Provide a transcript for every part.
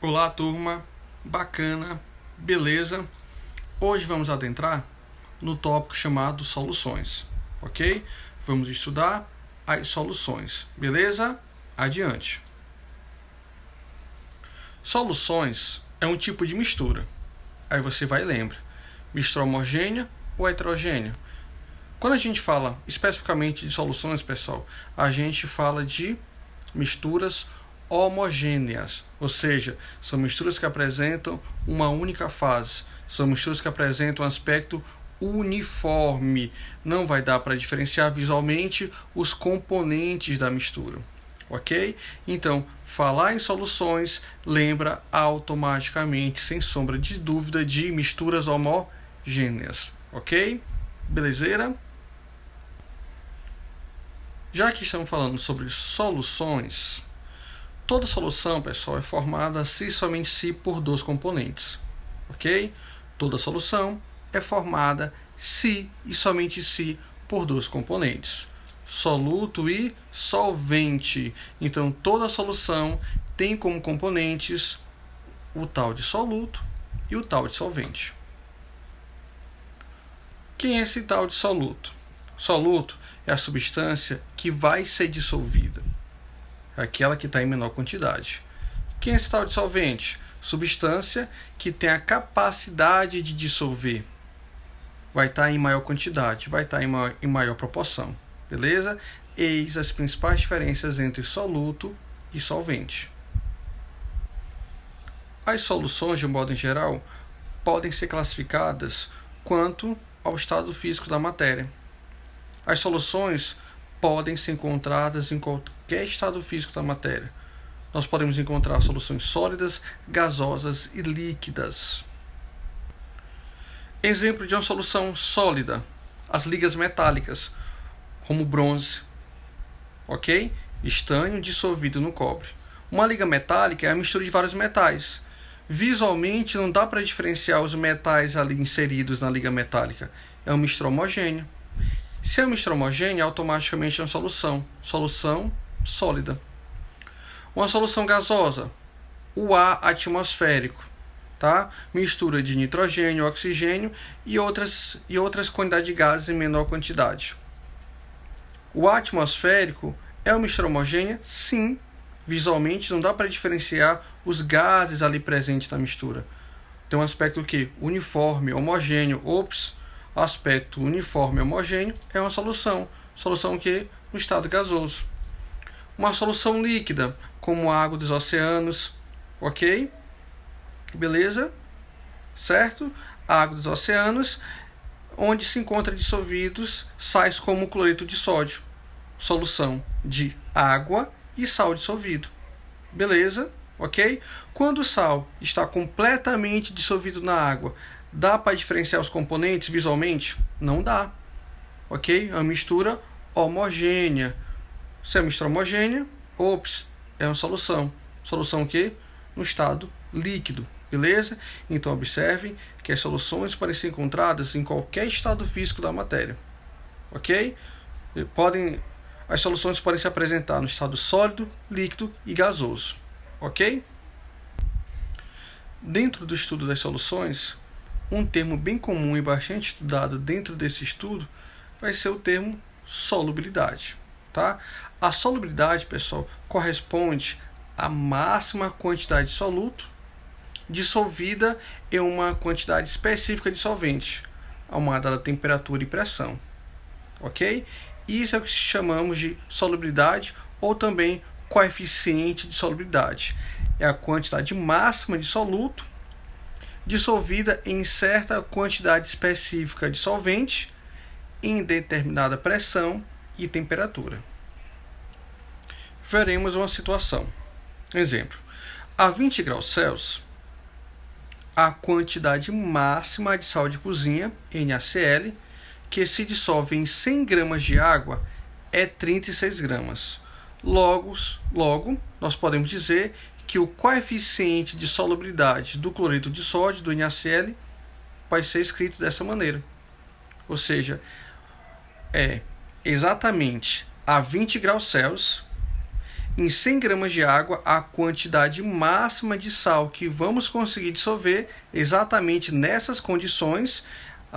Olá, turma, bacana, beleza? Hoje vamos adentrar no tópico chamado soluções, ok? Vamos estudar as soluções, beleza? Adiante. Soluções é um tipo de mistura. Aí você vai e lembra, mistura homogênea ou heterogênea? Quando a gente fala especificamente de soluções, pessoal, a gente fala de misturas homogêneas, ou seja, são misturas que apresentam uma única fase, são misturas que apresentam um aspecto uniforme, não vai dar para diferenciar visualmente os componentes da mistura, ok? Então, falar em soluções lembra automaticamente, sem sombra de dúvida, de misturas homogêneas, ok? Belezeira? Já que estamos falando sobre soluções, toda solução, pessoal, é formada se e somente se por dois componentes, ok? Toda solução é formada se e somente se por dois componentes, soluto e solvente. Então, toda solução tem como componentes o tal de soluto e o tal de solvente. Quem é esse tal de soluto? Soluto é a substância que vai ser dissolvida, aquela que está em menor quantidade. Quem é esse tal de solvente? Substância que tem a capacidade de dissolver. Vai estar em maior quantidade, vai estar em maior proporção. Beleza? Eis as principais diferenças entre soluto e solvente. As soluções, de um modo em geral, podem ser classificadas quanto ao estado físico da matéria. As soluções podem ser encontradas em qualquer estado físico da matéria. Nós podemos encontrar soluções sólidas, gasosas e líquidas. Exemplo de uma solução sólida: as ligas metálicas, como bronze, ok? Estânio dissolvido no cobre. Uma liga metálica é a mistura de vários metais. Visualmente não dá para diferenciar os metais ali inseridos na liga metálica. É uma mistura homogênea. Se é uma mistura homogênea, automaticamente é uma solução sólida. Uma solução gasosa, o ar atmosférico, tá? Mistura de nitrogênio, oxigênio e outras quantidades de gases em menor quantidade. O ar atmosférico é uma mistura homogênea? Sim. Visualmente não dá para diferenciar os gases ali presentes na mistura. Tem um aspecto que uniforme, homogêneo. Aspecto uniforme e homogêneo é uma solução. Solução que no estado gasoso. Uma solução líquida, como a água dos oceanos, ok? Beleza? Certo? A água dos oceanos, onde se encontram dissolvidos sais como cloreto de sódio. Solução de água e sal dissolvido. Beleza? Ok? Quando o sal está completamente dissolvido na água, dá para diferenciar os componentes visualmente? Não dá. Ok? É uma mistura homogênea. Se é uma mistura homogênea, é uma solução. Solução que? No estado líquido. Beleza? Então observem que as soluções podem ser encontradas em qualquer estado físico da matéria. Ok? As soluções podem se apresentar no estado sólido, líquido e gasoso. Ok? Dentro do estudo das soluções, um termo bem comum e bastante estudado dentro desse estudo vai ser o termo solubilidade. Tá? A solubilidade, pessoal, corresponde à máxima quantidade de soluto dissolvida em uma quantidade específica de solvente, a uma dada temperatura e pressão. Ok? Isso é o que chamamos de solubilidade ou também coeficiente de solubilidade. É a quantidade máxima de soluto dissolvida em certa quantidade específica de solvente em determinada pressão e temperatura. Veremos uma situação. Exemplo: a 20 graus Celsius, a quantidade máxima de sal de cozinha, NaCl, que se dissolve em 100 gramas de água é 36 gramas. Logo, nós podemos dizer que o coeficiente de solubilidade do cloreto de sódio, do NaCl, vai ser escrito dessa maneira. Ou seja, é exatamente a 20 graus Celsius em 100 gramas de água a quantidade máxima de sal que vamos conseguir dissolver exatamente nessas condições,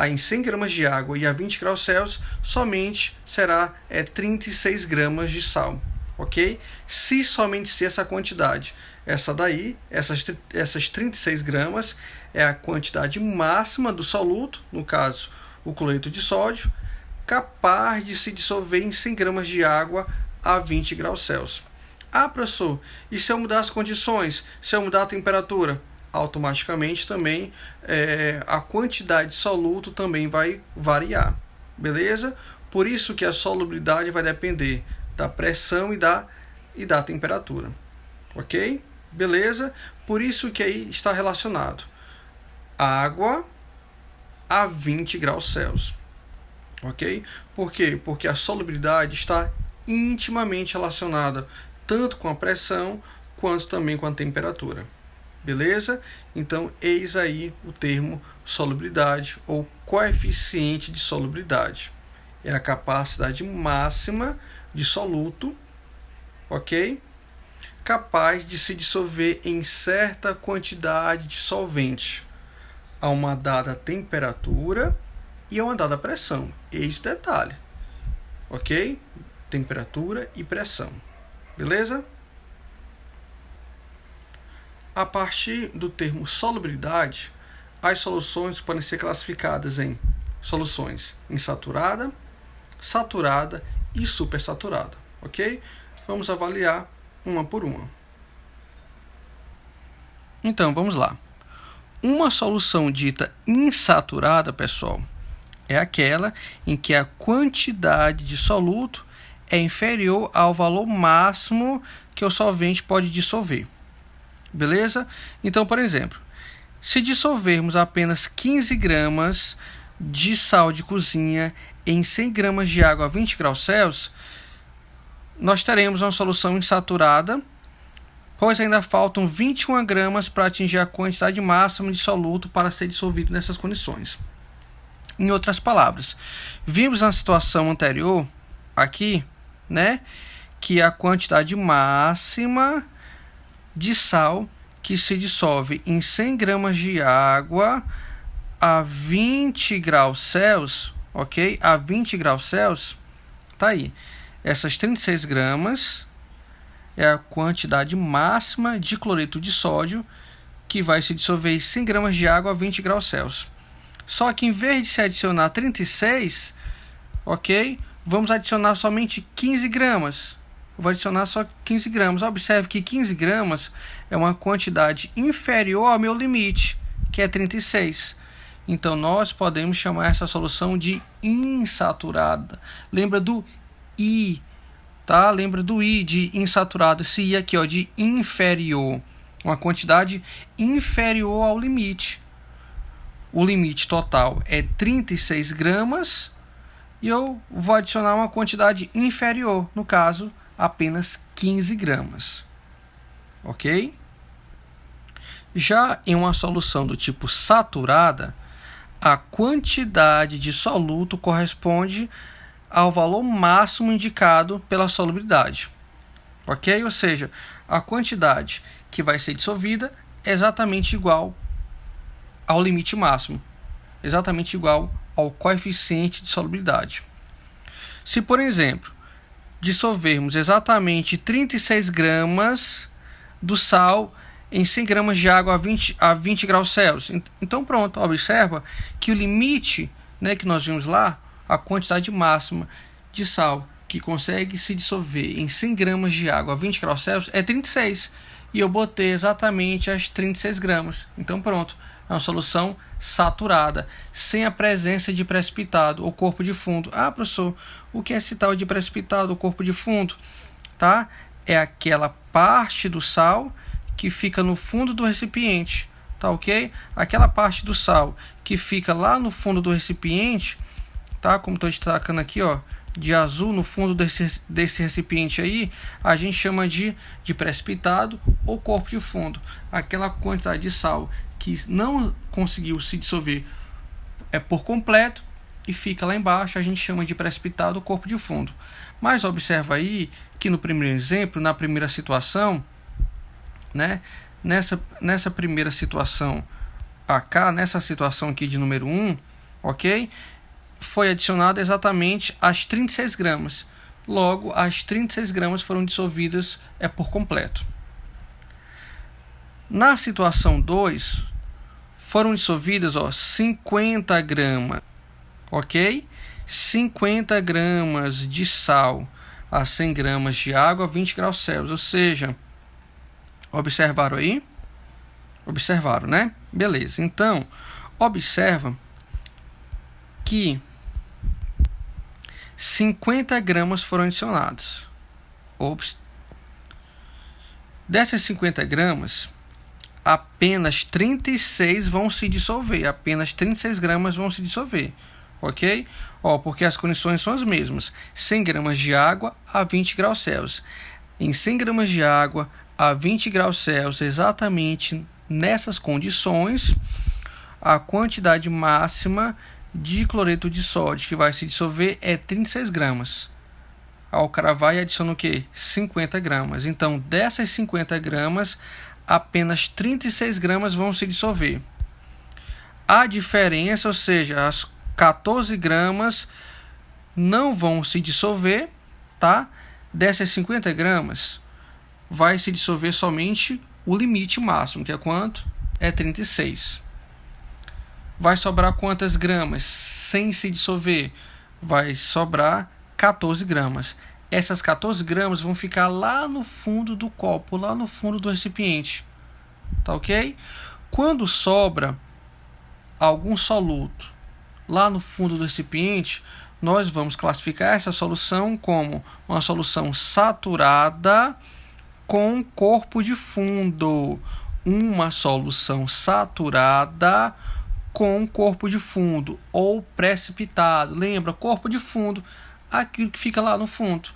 em 100 gramas de água e a 20 graus Celsius, somente será 36 gramas de sal, ok? Se somente ser essa quantidade, essas 36 gramas é a quantidade máxima do soluto, no caso o cloreto de sódio, capaz de se dissolver em 100 gramas de água a 20 graus Celsius. Ah, professor, e se eu mudar as condições, se eu mudar a temperatura? Automaticamente também a quantidade de soluto também vai variar, beleza? Por isso que a solubilidade vai depender da pressão e da temperatura, ok? Beleza? Por isso que aí está relacionado água a 20 graus Celsius, ok? Por quê? Porque a solubilidade está intimamente relacionada tanto com a pressão quanto também com a temperatura. Beleza? Então, eis aí o termo solubilidade ou coeficiente de solubilidade. É a capacidade máxima de soluto, ok? Capaz de se dissolver em certa quantidade de solvente a uma dada temperatura e a uma dada pressão. Eis o detalhe, ok? Temperatura e pressão. Beleza? A partir do termo solubilidade, as soluções podem ser classificadas em soluções insaturada, saturada e supersaturada, ok? Vamos avaliar uma por uma. Então, vamos lá. Uma solução dita insaturada, pessoal, é aquela em que a quantidade de soluto é inferior ao valor máximo que o solvente pode dissolver. Beleza? Então, por exemplo, se dissolvermos apenas 15 gramas de sal de cozinha em 100 gramas de água a 20 graus Celsius, nós teremos uma solução insaturada, pois ainda faltam 21 gramas para atingir a quantidade máxima de soluto para ser dissolvido nessas condições. Em outras palavras, vimos na situação anterior, aqui, né, que a quantidade máxima de sal que se dissolve em 100 gramas de água a 20 graus Celsius, ok? A 20 graus Celsius, tá aí. Essas 36 gramas é a quantidade máxima de cloreto de sódio que vai se dissolver em 100 gramas de água a 20 graus Celsius. Só que em vez de se adicionar 36, ok? Vamos adicionar somente 15 gramas. Vou adicionar só 15 gramas. Observe que 15 gramas é uma quantidade inferior ao meu limite, que é 36. Então, nós podemos chamar essa solução de insaturada. Lembra do I, tá? Lembra do I de insaturado. Esse I aqui, ó, de inferior. Uma quantidade inferior ao limite. O limite total é 36 gramas e eu vou adicionar uma quantidade inferior, no caso, apenas 15 gramas, ok? Já em uma solução do tipo saturada, a quantidade de soluto corresponde ao valor máximo indicado pela solubilidade, ok? Ou seja, a quantidade que vai ser dissolvida é exatamente igual ao limite máximo, exatamente igual ao coeficiente de solubilidade. Se, por exemplo, dissolvermos exatamente 36 gramas do sal em 100 gramas de água a 20 graus Celsius. Então, pronto, observa que o limite, né, que nós vimos lá, a quantidade máxima de sal que consegue se dissolver em 100 gramas de água a 20 graus Celsius é 36. E eu botei exatamente as 36 gramas. Então, pronto, é uma solução saturada, sem a presença de precipitado ou corpo de fundo. Ah, professor, o que é esse tal de precipitado ou corpo de fundo? Tá? É aquela parte do sal que fica no fundo do recipiente, tá, ok? Aquela parte do sal que fica lá no fundo do recipiente, tá? Como estou destacando aqui, ó, de azul no fundo desse recipiente aí, a gente chama de precipitado ou corpo de fundo. Aquela quantidade de sal que não conseguiu se dissolver por completo e fica lá embaixo, a gente chama de precipitado o corpo de fundo. Mas observa aí que no primeiro exemplo, na primeira situação, né, nessa primeira situação AK, nessa situação aqui de número 1, ok? Foi adicionado exatamente as 36 gramas. Logo, as 36 gramas foram dissolvidas por completo. Na situação 2, foram dissolvidas 50 gramas, ok? 50 gramas de sal a 100 gramas de água a 20 graus Celsius. Ou seja, observaram aí? Observaram, né? Beleza. Então, observa que 50 gramas foram adicionados. Dessas 50 gramas, apenas 36 vão se dissolver. Apenas 36 gramas vão se dissolver. Ok? Porque as condições são as mesmas. 100 gramas de água a 20 graus Celsius. Em 100 gramas de água a 20 graus Celsius, exatamente nessas condições, a quantidade máxima de cloreto de sódio que vai se dissolver é 36 gramas. O cara vai e adiciona o quê? 50 gramas. Então, dessas 50 gramas, apenas 36 gramas vão se dissolver. A diferença, ou seja, as 14 gramas não vão se dissolver, tá? Dessas 50 gramas, vai se dissolver somente o limite máximo, que é quanto? É 36. Vai sobrar quantas gramas sem se dissolver? Vai sobrar 14 gramas. Essas 14 gramas vão ficar lá no fundo do copo, lá no fundo do recipiente. Tá ok? Quando sobra algum soluto lá no fundo do recipiente, nós vamos classificar essa solução como uma solução saturada com corpo de fundo. Uma solução saturada com corpo de fundo ou precipitado. Lembra, corpo de fundo, aquilo que fica lá no fundo.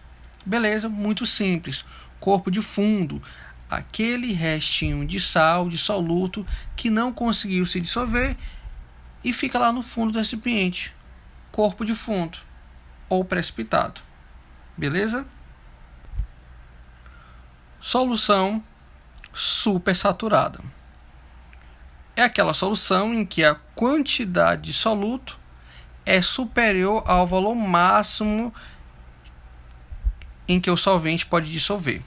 Beleza? Muito simples. Corpo de fundo, aquele restinho de sal, de soluto que não conseguiu se dissolver e fica lá no fundo do recipiente. Corpo de fundo ou precipitado. Beleza? Solução supersaturada. É aquela solução em que a quantidade de soluto é superior ao valor máximo em que o solvente pode dissolver.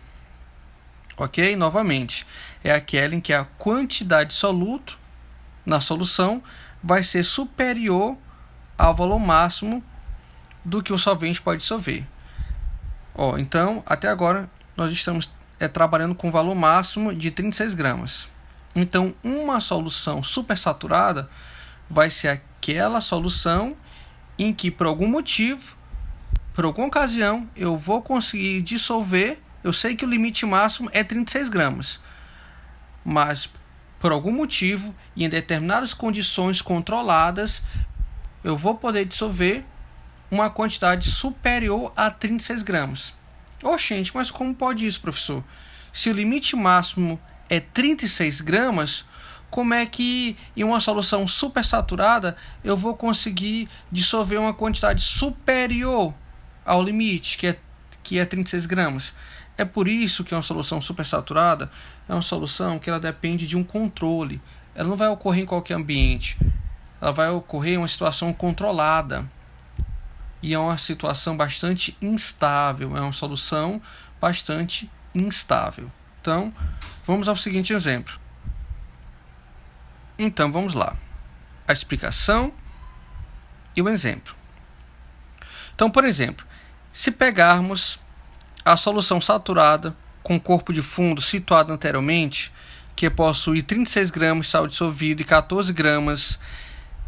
Ok? Novamente, é aquela em que a quantidade de soluto na solução vai ser superior ao valor máximo do que o solvente pode dissolver. Então, até agora, nós estamos trabalhando com o valor máximo de 36 gramas. Então, uma solução supersaturada vai ser aquela solução em que, por algum motivo, por alguma ocasião, eu vou conseguir dissolver. Eu sei que o limite máximo é 36 gramas, mas por algum motivo e em determinadas condições controladas, eu vou poder dissolver uma quantidade superior a 36 gramas. Gente, mas como pode isso, professor? Se o limite máximo é 36 gramas, como é que em uma solução supersaturada eu vou conseguir dissolver uma quantidade superior ao limite, que é 36 gramas? É por isso que uma solução supersaturada é uma solução que ela depende de um controle. Ela não vai ocorrer em qualquer ambiente. Ela vai ocorrer em uma situação controlada. E é uma situação bastante instável. É uma solução bastante instável. Então, vamos ao seguinte exemplo. Então, vamos lá. A explicação e o exemplo. Então, por exemplo, se pegarmos a solução saturada com corpo de fundo situado anteriormente, que possui 36 gramas de sal dissolvido e 14 gramas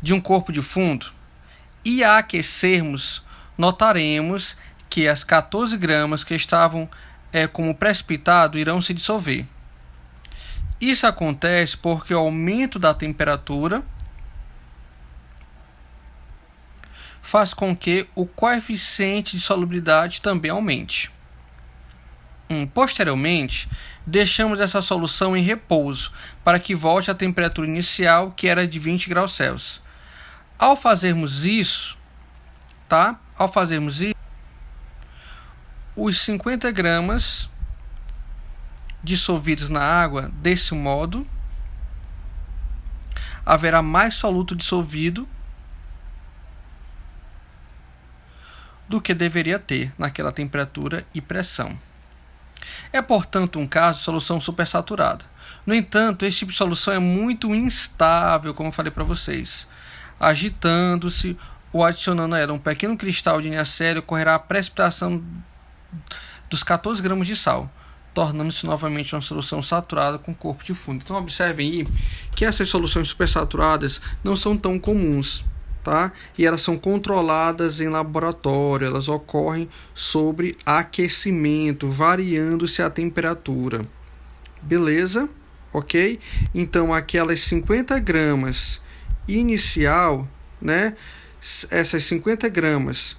de um corpo de fundo, e a aquecermos, notaremos que as 14 gramas que estavam como precipitado irão se dissolver. Isso acontece porque o aumento da temperatura faz com que o coeficiente de solubilidade também aumente. Posteriormente, deixamos essa solução em repouso para que volte à temperatura inicial, que era de 20 graus Celsius. Ao fazermos isso, tá? Ao fazermos isso, os 50 gramas dissolvidos na água, desse modo, haverá mais soluto dissolvido do que deveria ter naquela temperatura e pressão. É, portanto, um caso de solução supersaturada. No entanto, esse tipo de solução é muito instável, como eu falei para vocês. Agitando-se ou adicionando a ela um pequeno cristal de NaCl, ocorrerá a precipitação dos 14 gramas de sal, tornando-se novamente uma solução saturada com corpo de fundo. Então, observem aí que essas soluções supersaturadas não são tão comuns, tá? E elas são controladas em laboratório, elas ocorrem sobre aquecimento, variando-se a temperatura. Beleza? Ok? Então, aquelas 50 gramas inicial, né? Essas 50 gramas,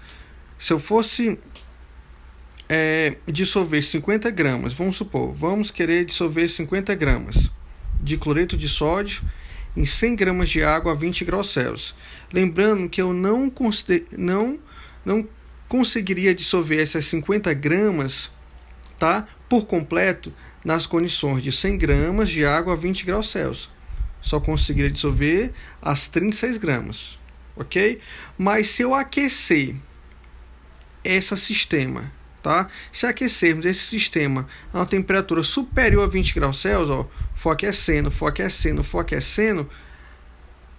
se eu fosse dissolver 50 gramas, vamos querer dissolver 50 gramas de cloreto de sódio em 100 gramas de água a 20 graus Celsius. Lembrando que eu não conseguiria dissolver essas 50 gramas, tá, por completo nas condições de 100 gramas de água a 20 graus Celsius. Só conseguiria dissolver as 36 gramas, ok? Mas se eu aquecer esse sistema, tá? Se aquecermos esse sistema a uma temperatura superior a 20 graus Celsius, ó, for aquecendo,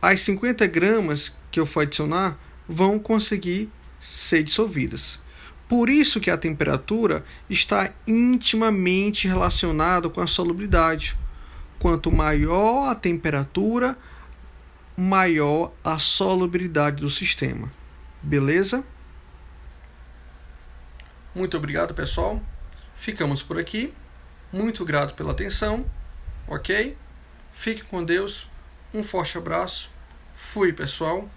as 50 gramas que eu for adicionar vão conseguir ser dissolvidas. Por isso que a temperatura está intimamente relacionada com a solubilidade. Quanto maior a temperatura, maior a solubilidade do sistema. Beleza? Muito obrigado, pessoal. Ficamos por aqui. Muito grato pela atenção. Ok? Fique com Deus. Um forte abraço. Fui, pessoal.